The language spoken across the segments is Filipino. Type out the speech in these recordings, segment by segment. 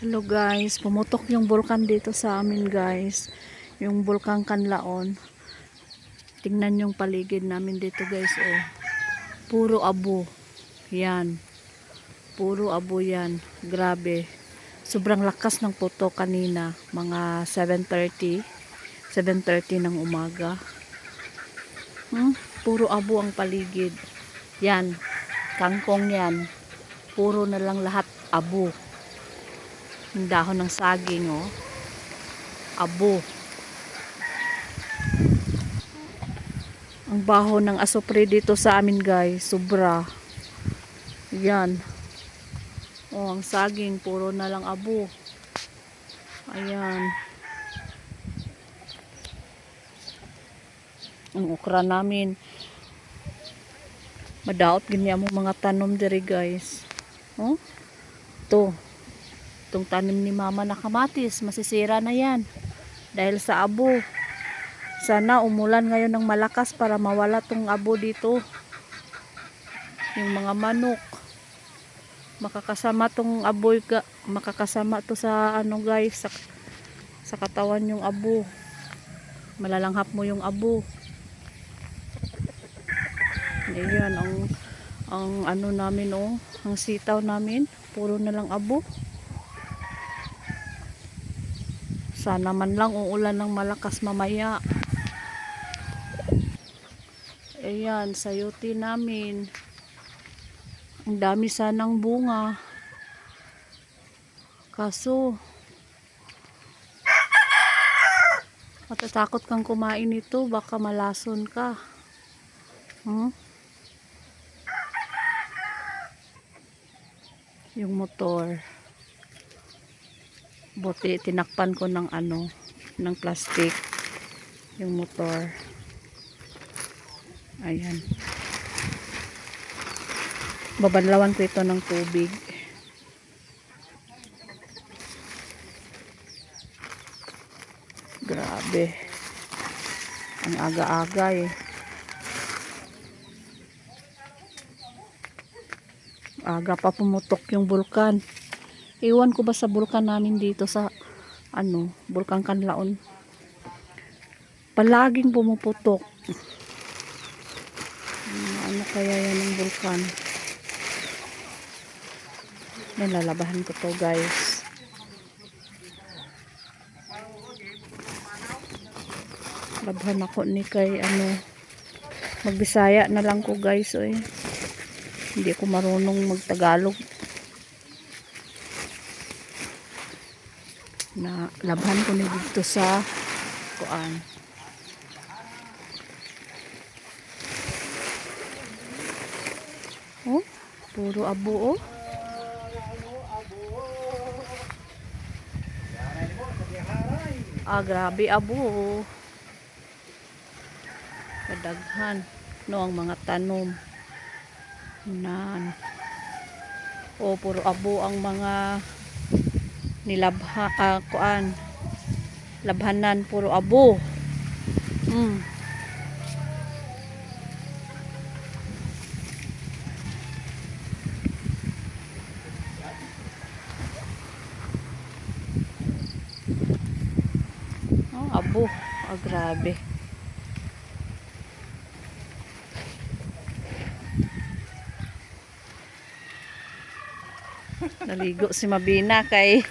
Hello guys, pumutok yung bulkan dito sa amin guys. Yung bulkan Kanlaon. Tingnan yung paligid namin dito guys. Oh. Puro abo. Yan. Puro abo yan. Grabe. Sobrang lakas ng putok kanina. Mga 7:30 ng umaga. Puro abo ang paligid. Yan. Kangkong yan. Puro na lang lahat abo. Yung dahon ng saging, oh. Abo. Ang baho ng asupre dito sa amin, guys. Sobra. Yan. Oh, ang saging, puro na lang abo. Ayan. Ang okra namin. Madaot ganyan mo mga tanom diri, guys. Oh. Ito. Itong tanim ni mama na kamatis, masisira na yan dahil sa abo. Sana umulan ngayon ng malakas para mawala tong abo dito. Yung mga manok makakasama tong aboy, makakasama to sa ano guys, sa katawan yung abo. Malalanghap mo yung abo. Ayan ang ano namin, oh, ang sitaw namin puro na lang abo. Sana man lang uulan ng malakas mamaya. Ayan, sayote namin. Ang dami sanang bunga. Kaso, matatakot kang kumain ito. Baka malason ka. Yung motor. Buti tinakpan ko ng ano, ng plastic yung motor. Ayan. Babanlawan ko ito ng tubig. Grabe. Ang aga-aga eh. Aga pa pumutok yung bulkan. Iwan ko ba sa bulkan namin dito sa ano, bulkan Kanlaon. Palaging pumuputok. Ano kaya yan ng bulkan? Nilalabahan ko to guys. Labahan ako ni kay ano, magbisaya na lang ko guys. Oy. Hindi ko marunong magtagalog. Na labhan ko na dito sa kuan. Oh, puro abo oh. Grabe abo oh. Kadaghan no ang mga tanom. Nan. Oh, puro abo ang mga nilabha kuan, labhanan, puro abo. Oh, abo. Grabe. Naligo si Mabina kay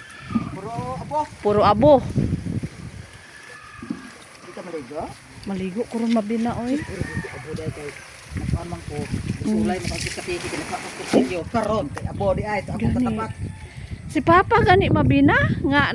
puro abo. Hindi ka maligo? Maligo ko rin Mabina oy. Puro abo dahil kay nagpamang ko. Sulay na pagkakatiki ka nakakapagpilyo. Karon, kay abo di ay. Ako katapat. Si Papa gani Mabina nga